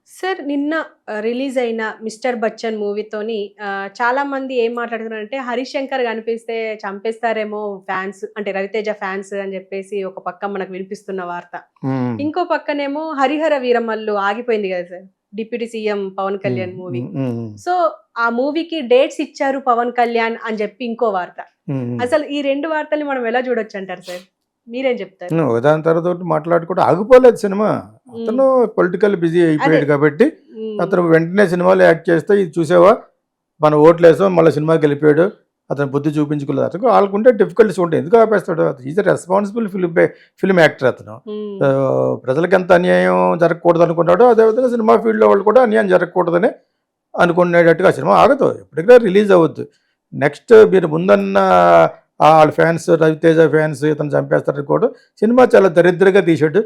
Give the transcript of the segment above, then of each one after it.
Sir నిన్న release అయిన 'mister Bachchan' మూవీతోని చాలామంది ఏం మాట్లాడుతున్నారంటే 'హరిశంకర్' కనిపిస్తే చంపేస్తారేమో ఫ్యాన్స్ అంటే 'రవితేజ' ఫ్యాన్స్ అని చెప్పేసి ఒక పక్క మనకు వినిపిస్తున్న వార్త. హ్మ్. ఇంకో పక్కనేమో 'హరిహర వీరమల్లు' ఆగిపోయింది కదా సార్. డిప్యూటీ సీఎం పవన్ హ్మ్. కళ్యాణ్ మూవీ. హ్మ్. హ్మ్. సో, ఆ మూవీకి డేట్స్ ఇచ్చారు పవన్ కళ్యాణ్ అని చెప్పి ఇంకో వార్త. హ్మ్. అసలు ఈ 2 వార్తల్ని మనం ఎలా చూడొచ్చంటారు సార్? మీరేం చెప్తారు? ఒకదాని తర్వాత ఒకటి మాట్లాడుకుంటూ ఆగిపోలేదు సినిమా. హ్మ్. అతను పొలిటికల్ బిజీ అదే. అయిపోయాడు కాబట్టి, హ్మ్. అతను వెంటనే సినిమాలో యాక్ట్ చేస్తే, ఇది చూసావా మనం ఓట్లేసాం మళ్ళీ సినిమాకెళ్ళిపోయాడు. అతను బుద్ధి చూపించుకోలేదు. అతను వాళ్ళకుంటే డిఫికల్టీస్ ఉంటాయి. ఎందుకు ఆపేస్తాడు? Is a responsible film actor అతను. హ్మ్. ప్రజలకు ఎంత అన్యాయం జరగకూడదు అనుకున్నాడో, అదేవిధంగా సినిమా ఫీల్డ్‌లో వాళ్ళు కూడా అన్యాయం జరగకూడదని అనుకునేటట్టుగా సినిమా ఆగదు. ఎప్పటికైనా రిలీజ్ అవ్వద్దు. నెక్స్ట్ మీరు ముందన్న ఆళ్ళ ఫ్యాన్స్ 'రవితేజ' ఫ్యాన్స్ ఇతను చంపేస్తారనుకోవడం, సినిమా చాలా దరిద్రంగా తీశాడు.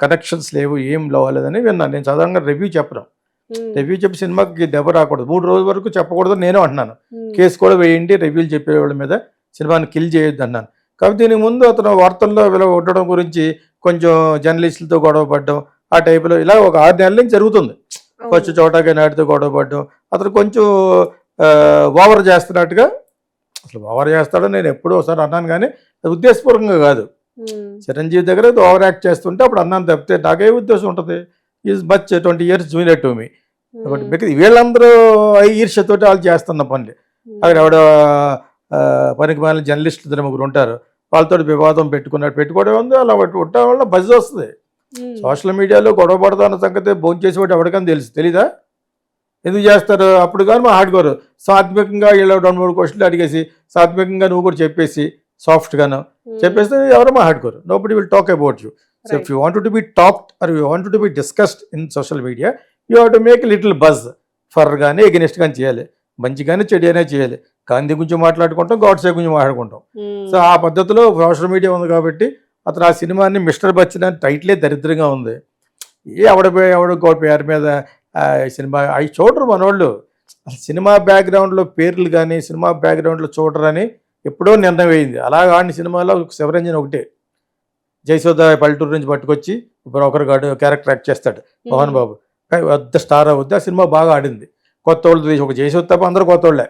కనెక్షన్స్ లేవు, ఏం బాలేదని విన్నాను. నేను సాధారణంగా రివ్యూ చెప్పను. హ్మ్. రివ్యూ చెప్పి సినిమాకి దెబ్బ రాకూడదు. 3 రోజుల వరకు చెప్పకూడదని నేను అంటున్నాను. హ్మ్. కేసు కూడా వేయండి రివ్యూలు చెప్పేవాళ్ళ మీద. సినిమాని కిల్ చేయొద్దన్నాను. కాకపోతే దీనికి ముందు అతను వార్తల్లో ఇలా ఉండడం గురించి కొంచెం జర్నలిస్టులతో గొడవ పడడం, ఆ టైప్‌లో ఇలా ఒక 6 నెలల నుంచి జరుగుతుంది. ఫస్ట్ అవును. చోటా నాయుడుతో గొడవ పడడం. అతను కొంచెం ఓవర్ చేస్తున్నట్టుగా, అసలు ఓవర్ చేస్తాడని నేను ఎప్పుడో ఒకసారి అన్నాను కానీ, అది ఉద్దేశపూర్వకంగా కాదు. హ్మ్. చిరంజీవి దగ్గర ఓవర్ యాక్ట్ చేస్తుంటే అప్పుడు అన్నాను తప్పితే నాకే ఉద్దేశం ఉంటుంది. Is much 20 years junior to me. కాబట్టి హ్మ్. బికాజ్ వీళ్ళందరూ ఈర్ష్యతోటి వాళ్ళు చేస్తున్న పనులు. అక్కడ హ్మ్. ఎవడో పనికిమాలిన జర్నలిస్టులు ఇద్దరు ముగ్గురు ఉంటారు. వాళ్ళతోటి వివాదం పెట్టుకోవడం ఉంది. అలా ఉండటం వల్ల బజ్ వస్తుంది. హ్మ్. సోషల్ మీడియాలో గొడవ పడతా అన్న సంగతి భోంచేసేవాడు ఎవరికైనా తెలుసు. తెలీదా? ఎందుకు చేస్తారు? అప్పుడు కానీ మా హార్డ్‌కోర్. సాత్వికంగా ఈళ్ళు 2, 3 క్వెషన్‌లు అడిగేసి, సాత్వికంగా నువ్వు కూడా చెప్పేసి, సాఫ్ట్‌గాను హ్మ్. చెప్పేస్తే ఎవరు మా hardcore. Nobody will talk about you. So, if right. You wanted to be talked or you wanted to be discussed in social media, you have to make little buzz. For గాని, ఎగైనెస్ట్ గాని చేయాలి. మంచి గాని, చెడు అయినా చేయాలి. గాంధీ గురించి మాట్లాడుకుంటాం, గాడ్సే గురించి మాట్లాడుకుంటాం. సో, హ్మ్. ఆ పద్ధతిలో సోషల్ మీడియా ఉంది కాబట్టి, అతను ఆ సినిమాని 'మిస్టర్ బచ్చన్' అని టైటిలే దరిద్రంగా ఉంది. ఎవడో పేరు మీద ఈ సినిమా అవి చూడరు మనోళ్ళు. అసలు సినిమా బ్యాక్‌గ్రౌండ్‌లో పేర్లు గాని, సినిమా బ్యాక్‌గ్రౌండ్‌లో చూడరని ఎప్పుడో నిర్ణయం అయింది. అలాగ ఆడిన సినిమాలో శివరంజన్ ఒకటే. 'జయసుధ' పల్లెటూరు నుంచి పట్టుకొచ్చి బ్రోకర్ గాడు క్యారెక్టర్ యాక్ట్ చేస్తాడు మోహన్ హ్మ్. బాబు. కానీ పెద్ద స్టార్ అవుద్ది. ఆ సినిమా బాగా ఆడింది. కొత్తోళ్ళు తీసి ఒక 'జయసుధ' తప్ప అందరూ కొత్తోళ్ళే.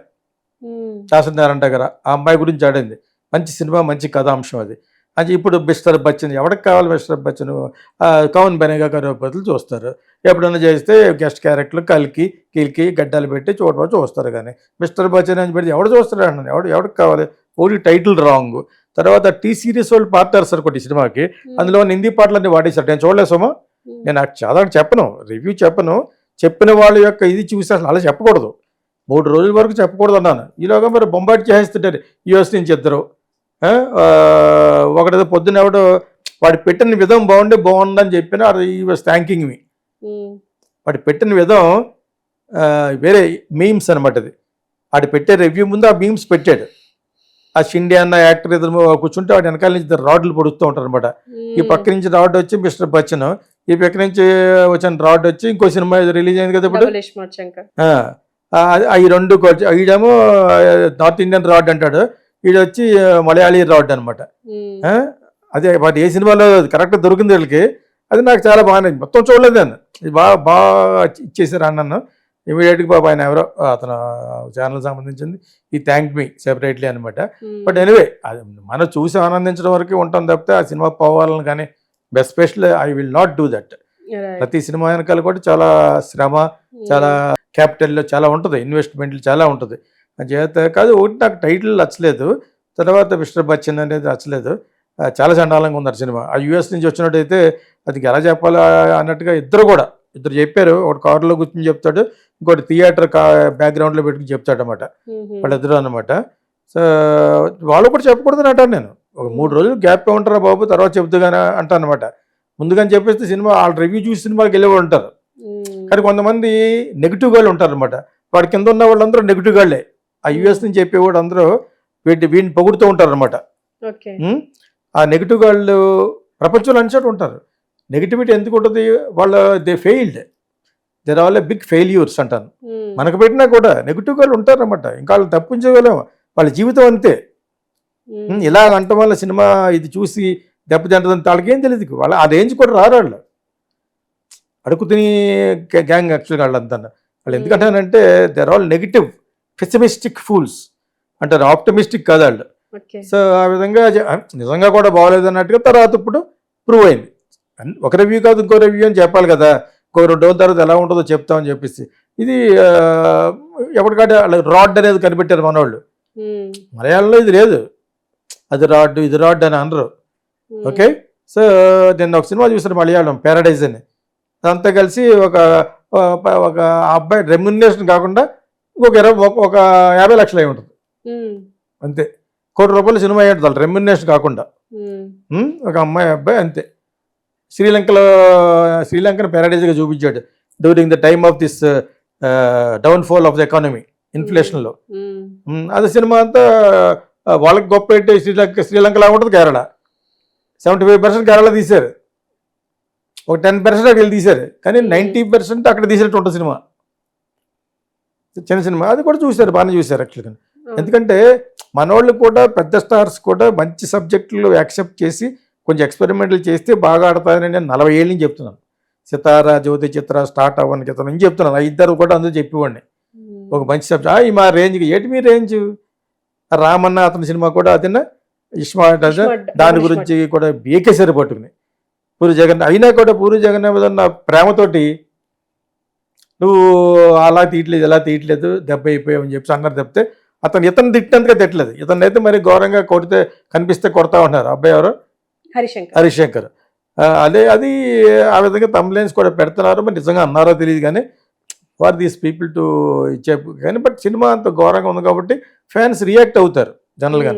హ్మ్. 'దాసనారాయణ టగర' ఆ అమ్మాయి గురించి ఆడింది. మంచి సినిమా, మంచి కథాంశం అది. అది ఇప్పుడు 'మిస్టర్ బచ్చన్' ఎవడికి కావాలి 'మిస్టర్ బచ్చన్'? 'కౌన్ బనేగా కరోడ్‌పతి'లు చూస్తారు. ఎప్పుడన్నా చేస్తే గెస్ట్ క్యారెక్టర్లు 'కిల్కి' గడ్డాలు పెట్టి చూస్తారు కానీ 'మిస్టర్ బచ్చన్' అని పెడితే ఎవడు చూస్తాడు అంటున్నాను. ఎవడికి కావాలి? Only title wrong. తర్వాత టీ సీరీస్ వాళ్ళు పార్ట్నర్స్ అనుకోండి ఈ సినిమాకి. హ్మ్. అందులో హిందీ పాటలన్నీ వాడేశారు. నేను చూడలేదు సుమా. హ్మ్. నేను సాధారణ చెప్పను. రివ్యూ చెప్పను. చెప్పిన వాళ్ళ యొక్క ఇది చూసి అసలు అలా చెప్పకూడదు. 3 రోజుల వరకు చెప్పకూడదన్నాను. ఈలోగా మరి బొంబాటు చేసేస్తుంటారు యూఎస్ నుంచి ఇద్దరు. ఒకడేదో పొద్దున్న ఎవడో వాడు పెట్టిన విధం బాగుందని చెప్పిన ఈ వాస్ థ్యాంకింగ్ మీ. హ్మ్. వాడు పెట్టిన విధం వేరే మీమ్స్ అనమాట అది. వాడు పెట్టే రివ్యూ ముందు ఆ మీమ్స్ పెట్టాడు. ఆ షిండే అన్న యాక్టర్ ఇద్దరు కూర్చుంటే వాడు వెనకాల నుంచి ఇద్దరు రాడ్లు పొడుస్తూ ఉంటారు అనమాట. ఈ హ్మ్. పక్క నుంచి రాడ్ వచ్చి మిస్టర్ బచ్చన్, ఈ పక్క నుంచి వచ్చిన రాడ్ వచ్చి ఇంకో సినిమా రిలీజ్ అయింది కదా ఇప్పుడు. 'డబుల్ ఇష్మార్ట్ శంకర్.' ఆ! ఈ 2 ఈడేమో నార్త్ ఇండియన్ రాడ్ అంటాడు. ఈడొచ్చి మలయాళీ రాడ్ అనమాట. హ్మ్. ఆ! అదే వాడు ఏ సినిమాలో కరెక్ట్‌గా దొరికింది వీళ్ళకి. అది నాకు చాలా బాగా నచ్చింది. మొత్తం చూడలేదు నేను. ఇది బాగా ఇచ్చేసారు అన్నాను. ఇమ్మీడియేట్‌గా పాపం ఆయన ఎవరో అతను ఛానెల్‌కి సంబంధించింది. ఈ థాంక్డ్ మీ సెపరేట్‌లీ అనమాట. బట్ హ్మ్. ఎనీవే అది మనం చూసి ఆనందించడం వరకే ఉంటాం తప్పితే ఆ సినిమా పోవాలని కానీ especially I will not do that. Right. ప్రతి సినిమా వెనకాల కూడా చాలా శ్రమ, చాలా హ్మ్. క్యాపిటల్‌లో చాలా ఉంటది. ఇన్వెస్ట్‌మెంట్లు చాలా ఉంటది. అంచేత కాదు ఒకటి నాకు టైటిల్ నచ్చలేదు. తర్వాత 'మిస్టర్ బచ్చన్' అనేది నచ్చలేదు. చాలా చండాలంగా ఉందట సినిమా. ఆ యూఎస్ నుంచి వచ్చినట్టయితే అది ఎలా చెప్పాలా అన్నట్టుగా ఇద్దరు చెప్పారు. ఒకడు కారులో కూర్చొని చెప్తాడు. ఇంకోటి థియేటర్ బ్యాక్‌గ్రౌండ్‌లో పెట్టుకొని చెప్తాడనమాట. హుహు. వాళ్ళిద్దరూ అనమాట. సో, వాళ్ళు కూడా చెప్పకూడదని అంటాను నేను. ఒక 3 హ్మ్. రోజులు గ్యాప్ ఇవ్వండిరా బాబు తర్వాత చెప్దువు గాని అంటాననమాట. ముందుగానే చెప్పేస్తే సినిమా ఆళ్ళు రివ్యూ చూసి సినిమాకెళ్ళేవాళ్ళు ఉంటారు. హ్మ్. కానీ కొంతమంది నెగెటివ్ గాళ్ళు ఉంటారనమాట. వాడి కింద ఉన్న వాళ్ళందరూ నెగెటివ్ గాళ్ళే. ఆ హ్మ్. యూఎస్ నుంచి చెప్పేవాడు అందరూ వీడిని పొగుడుతూ ఉంటారనమాట. ఓకే. హ్మ్. ఆ నెగెటివ్ గాళ్ళు ప్రపంచంలో అన్ని చోట్ల ఉంటారు. నెగటివిటీ ఎందుకుంటది? They failed. There all a big failures అంటాను. హ్మ్. మనకు పెట్టినా కూడా నెగెటివ్ గాళ్ళు ఉంటారనమాట. ఇంకా ఆళ్ళని తప్పించగలేం. వాళ్ళ జీవితం అంతే. హ్మ్. ఇలాగ అంటం వల్ల సినిమా ఇది చూసి దెబ్బతింటదని ఆళ్ళకేం తెలీదు. వాళ్ళ ఆ రేంజ్ కూడా రారాళ్ళు. అడుగు తిని గ్యాంగ్ యాక్చువల్గా వాళ్ళంతా. వాళ్ళు ఎందుకంటానంటే they are all negative pessimistic fools అంటారు, ఆప్టమిస్టిక్ కాదు వాళ్ళు. ఓకే. సో ఆ విధంగా నిజంగా కూడా బాగోలేదు అన్నట్టుగా తర్వాత ఇప్పుడు ప్రూవ్ అయింది. ఒక రివ్యూ కాదు ఇంకో రివ్యూ అని చెప్పాలి కదా, ఇంకో 2 రోజుల తర్వాత ఎలా ఉంటుందో చెప్తామని చెప్పేసి. ఇది ఎప్పటికంటే రాడ్ అనేది కనిపెట్టారు మనవాళ్ళు. మలయాళంలో ఇది లేదు, అది రాడ్ ఇది రాడ్ అని అనరు. ఓకే. సో నేను ఒక సినిమా చూసాను మలయాళం, ప్యారడైజ్ అని. అదంతా కలిసి ఒక ఒక అబ్బాయి రెమ్యునరేషన్ కాకుండా ఒక 50 లక్షలు అయి ఉంటుంది అంతే. ₹1 కోటి సినిమా అయ్యి ఉంటుంది రెమ్యునరేషన్ కాకుండా. ఒక అమ్మాయి అబ్బాయి అంతే. శ్రీలంకను ప్యారడైజ్గా చూపించాడు during the time of this downfall of the economy, ఇన్ఫ్లేషన్లో. అది సినిమా అంతా వాళ్ళకి గొప్ప ఏంటి, శ్రీలంకలా ఉంటుంది కేరళ. 75% కేరళ తీశారు, ఒక 10% వీళ్ళు తీశారు, కానీ 90% అక్కడ తీసినట్టు ఉంటుంది సినిమా. చిన్న సినిమా అది కూడా చూశారు, బాగానే చూశారు యాక్చువల్గా. ఎందుకంటే మనోళ్ళు కూడా పెద్ద స్టార్స్ కూడా మంచి సబ్జెక్టులు యాక్సెప్ట్ చేసి కొంచెం ఎక్స్పెరిమెంట్లు చేస్తే బాగా ఆడతారని నేను 40 ఏళ్ళ నుంచి చెప్తున్నాను. సితారా, జ్యోతి చిత్ర స్టార్ట్ అవ్వని క్రితం నుంచి చెప్తున్నాను. 2 కూడా అందరూ చెప్పేవాడిని ఒక మంచి సబ్జెక్ట్. ఈ మా రేంజ్కి ఏంటి మీ రేంజ్, రామన్న అతని సినిమా కూడా అతను ఇస్మార్ట్ దాని గురించి కూడా బీకేసారి పట్టుకుని పూరి జగన్ అయినా కూడా పూరి జగన్ మీద ఉన్న ప్రేమతోటి నువ్వు అలా తీయట్లేదు ఇలా తీయట్లేదు దెబ్బ అయిపోయావు అని చెప్పి అన్నారు తప్పితే ఇతను తిట్టినందుగా తిట్టలేదు. ఇతను అయితే మరి ఘోరంగా కొడితే కనిపిస్తే కొడతా ఉంటున్నారు. అబ్బాయి ఎవరు, హరిశంకర్. అది ఆ విధంగా తమ్లైన్స్ కూడా పెడుతున్నారు. మరి నిజంగా అన్నారో తెలియదు కానీ ఫర్ దీస్ పీపుల్ టు ఇచ్చే కానీ. బట్ సినిమా అంత ఘోరంగా ఉంది కాబట్టి ఫ్యాన్స్ రియాక్ట్ అవుతారు జనరల్గా.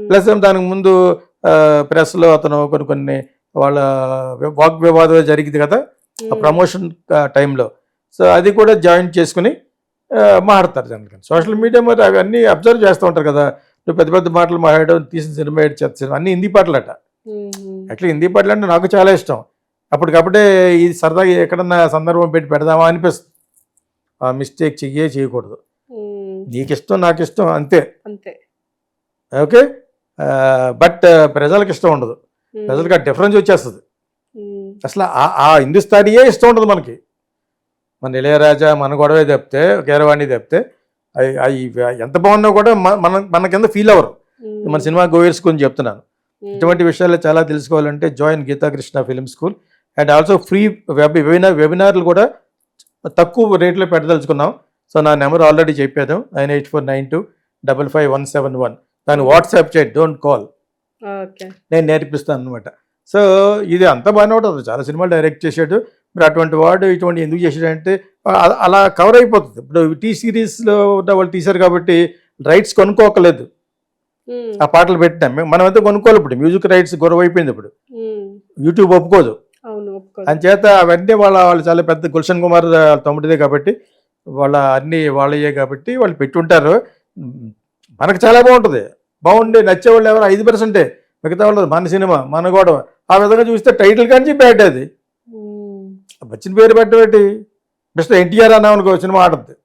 ప్లస్ దానికి ముందు ప్రెస్లో అతను కొన్ని వాళ్ళ వాక్ వివాదం జరిగింది కదా ఆ ప్రమోషన్ టైంలో. సో అది కూడా జాయిన్ చేసుకుని మాట్లాడతారు జనరల్గా. సోషల్ మీడియా మరి అవన్నీ అబ్జర్వ్ చేస్తూ ఉంటారు కదా. నువ్వు పెద్ద పెద్ద మాటలు మాట్లాడడం, తీసిన సినిమా చెత్త సినిమా అన్నీ హిందీ పాటలు అట. యాక్చువల్లీ హిందీ పాటలు అంటే నాకు చాలా ఇష్టం. అప్పటికప్పుడే ఇది సరదాగా ఎక్కడన్నా సందర్భం పెడదామా అనిపిస్తుంది. ఆ మిస్టేక్ చేయకూడదు. నీకు ఇష్టం నాకు ఇష్టం అంతే. ఓకే. బట్ ప్రజలకు ఇష్టం ఉండదు, ప్రజలకు ఆ డిఫరెన్స్ వచ్చేస్తుంది. అసలు ఆ హిందుస్థానీయే ఇష్టం ఉండదు మనకి. మన ఇళయరాజా మన గొడవే తప్పితే కీరవాణి తప్పితే అవి ఎంత బాగున్నా కూడా మన కింద ఫీల్ అవ్వరు. మన సినిమా గోయర్స్ గురించి చెప్తున్నాను. ఇటువంటి విషయాలు చాలా తెలుసుకోవాలంటే join Geeta Krishna film school. And also free వెబినార్లు కూడా తక్కువ రేట్లో పెట్టదలుచుకున్నాం. సో నా నెంబర్ ఆల్రెడీ చెప్పాను, 9849255171. దాన్ని వాట్సాప్ చేయండి, డోంట్ కాల్, నేను నేర్పిస్తాను అనమాట. సో ఇది అంతా బాగానే ఉంటుంది. చాలా సినిమాలు డైరెక్ట్ చేశాడు. మరి అటువంటి వాడు ఇటువంటి ఎందుకు చేసాడంటే అలా కవర్ అయిపోతుంది. ఇప్పుడు టీ సిరీస్లో ఉన్న వాళ్ళు తీశారు కాబట్టి రైట్స్ కొనుక్కోకలేదు. ఆ పాటలు పెట్టినాం మనం అంతా కొనుక్కోవాలి. ఇప్పుడు మ్యూజిక్ రైట్స్ గొడవ అయిపోయింది. ఇప్పుడు యూట్యూబ్ ఒప్పుకోదు. అంచేత అవన్నీ వాళ్ళు చాలా పెద్ద గుల్షన్ కుమార్ తమ్ముడిదే కాబట్టి అన్నీ వాళ్ళయ్యే కాబట్టి వాళ్ళు పెట్టుంటారు. మనకు చాలా బాగుండే నచ్చేవాళ్ళు ఎవరు 5%. మిగతా వాళ్ళు మన సినిమా మన గొడవ. ఆ విధంగా చూస్తే టైటిల్ కానీ బ్యాడ్. అది వచ్చిన పేరు పెట్టబెట్టి మిస్టర్ ఎన్టీఆర్ అన్నాం అనుకో, సినిమా ఆడుతుంది.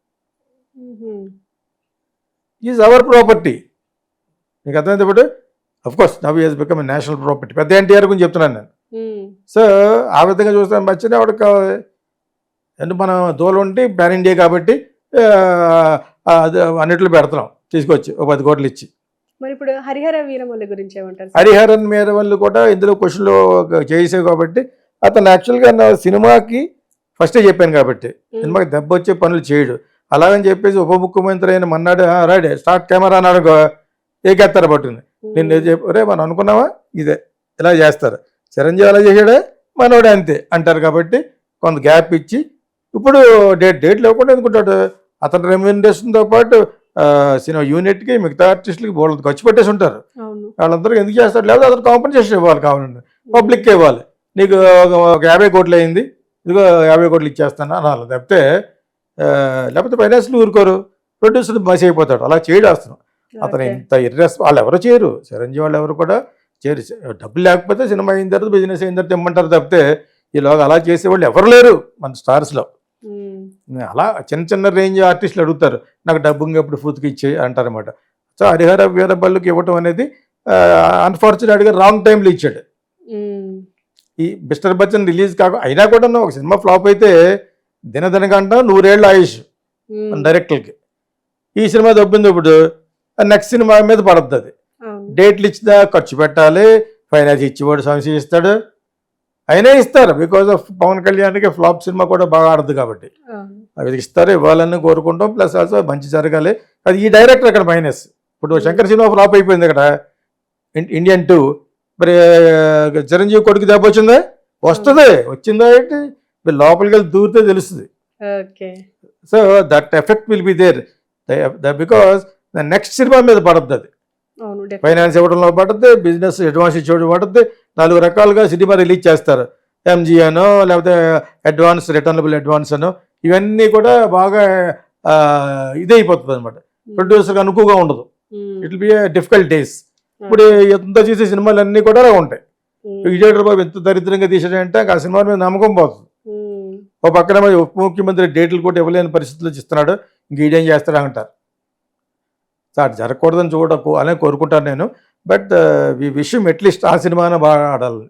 Is our property. మీకు అర్థమైంది. ఇప్పుడు of course now has become a national property. పెద్ద ఎన్టీఆర్ గురించి చెప్తున్నాను నేను. సో ఆ విధంగా చూస్తాను. వచ్చిన వాడికి కావాలి అంటే మనం దూరం ఉంటే పాన్ ఇండియా కాబట్టి అన్నిట్లో పెడుతున్నాం తీసుకొచ్చి ఒక 10 కోట్లు ఇచ్చి. మరి ఇప్పుడు హరిహరన్ వీరమల్లు గురించి ఏమంటారు? హరిహరన్ వీరమల్లు కూడా ఇందులో క్వశ్చన్లో చేసావు కాబట్టి అతను యాక్చువల్గా నా సినిమాకి ఫస్టే చెప్పాను కాబట్టి సినిమాకి దెబ్బ వచ్చే పనులు చేయడు. అలాగని చెప్పేసి ఉప ముఖ్యమంత్రి అయిన మన్నాడు రాడే స్టార్ట్ కెమెరా అన్నాడు ఏకెత్తారు పట్టుకుని. నేను రే మనం అనుకున్నావా ఇదే ఇలా చేస్తారు. చిరంజీవి అలా చేసాడే మనోడే అంతే అంటారు కాబట్టి కొంత గ్యాప్ ఇచ్చి ఇప్పుడు డేట్ లేకుండా ఎందుకుంటాడు. అతని రెమ్యూనరేషన్తో పాటు సినిమా యూనిట్కి మిగతా ఆర్టిస్టులకి వాళ్ళు ఖర్చు పెట్టేసి ఉంటారు. వాళ్ళందరూ ఎందుకు చేస్తారు? లేకపోతే అతను కాంపెన్సేషన్ ఇవ్వాలి కావాలండి, పబ్లిక్కి ఇవ్వాలి. నీకు ఒక 50 కోట్లు అయింది, ఇదిగో 50 కోట్లు ఇచ్చేస్తాను అనాలి. లేకపోతే ఫైనాన్స్లు ఊరుకోరు, ప్రొడ్యూసర్ మసి అయిపోతాడు. అలా చేయడం అతను ఇంత వాళ్ళు ఎవరు చేయరు. చిరంజీవి వాళ్ళు ఎవరు కూడా చేయరు. డబ్బులు లేకపోతే సినిమా అయిన తర్వాత బిజినెస్ అయిన తర్వాత ఇమ్మంటారు తప్పితే ఈలోగా అలా చేసేవాళ్ళు ఎవరు లేరు మన స్టార్స్లో. అలా చిన్న రేంజ్ ఆర్టిస్టులు అడుగుతారు, నాకు డబ్బు ఎప్పుడు ఫూత్కి ఇచ్చేయి అంటారనమాట. సో హరిహర వీరమల్లుకి ఇవ్వటం అనేది అన్ఫార్చునేట్గా రాంగ్ టైంలో ఇచ్చాడు. ఈ మిస్టర్ బచ్చన్ రిలీజ్ అయినా కూడా ఒక సినిమా ఫ్లాప్ అయితే దినదినగంట 100 ఏళ్ళ ఆయుష్ మన డైరెక్టర్కి. ఈ సినిమా దొబ్బింది ఇప్పుడు నెక్స్ట్ సినిమా మీద పడుతుంది అది. అవును. డేట్లు ఇచ్చినా ఖర్చు పెట్టాలి, ఫైనాన్స్ ఇచ్చేవాడు సమస్య ఇస్తాడు, అయినా ఇస్తారు. బికాజ్ ఆఫ్ పవన్ కళ్యాణ్కి ఫ్లాప్ సినిమా కూడా బాగా ఆడదు కాబట్టి అవును. అవి ఇస్తారు, ఇవ్వాలని కోరుకుంటాం. ప్లస్ ఆల్సో మంచి జరగాలి. అది ఈ డైరెక్టర్ అక్కడ మైనస్. ఇప్పుడు శంకర్ సినిమా ఫ్లాప్ అయిపోయింది ఇక్కడ, ఇండియన్ 2. మరి చిరంజీవి కొడుకు దెబ్బ వచ్చిందా? వస్తుంది, వచ్చిందా ఏంటి? మీరు లోపలికి వెళ్ళి దూరితే తెలుస్తుంది. Okay. So that effect will be there because next cinema మీద పడుతుంది అది. అవును. definitely. ఫైనాన్స్ ఇవ్వడంలో పడుతుంది, బిజినెస్ అడ్వాన్స్ ఇచ్చేవాడు పడుతుంది. 4 రకాలుగా సినిమా రిలీజ్ చేస్తారు. ఎంజీ అనో లేకపోతే అడ్వాన్స్, రిటర్నబుల్ అడ్వాన్స్ అనో, ఇవన్నీ కూడా బాగా ఇదైపోతుంది అనమాట. ప్రొడ్యూసర్కి అనుకువగా ఉండదు. It will be difficult days. ఇప్పుడు ఎంత చేసే సినిమాలు అన్నీ కూడా అలా ఉంటాయి. విజయ్ బాబు ఎంత దరిద్రంగా తీసాడంటే ఆ సినిమా మీద నమ్మకం పోతుంది. ఓ పక్కన ఉప ముఖ్యమంత్రి డేట్లు కూడా ఇవ్వలేని పరిస్థితుల్లో ఇస్తున్నాడు, ఇంకేం చేస్తాడు అంటారు. సో అటు జరగకూడదని అలానే కోరుకుంటాను నేను. బట్ ఈ విషయం అట్లీస్ట్ ఆ సినిమానే బాగా ఆడాలి.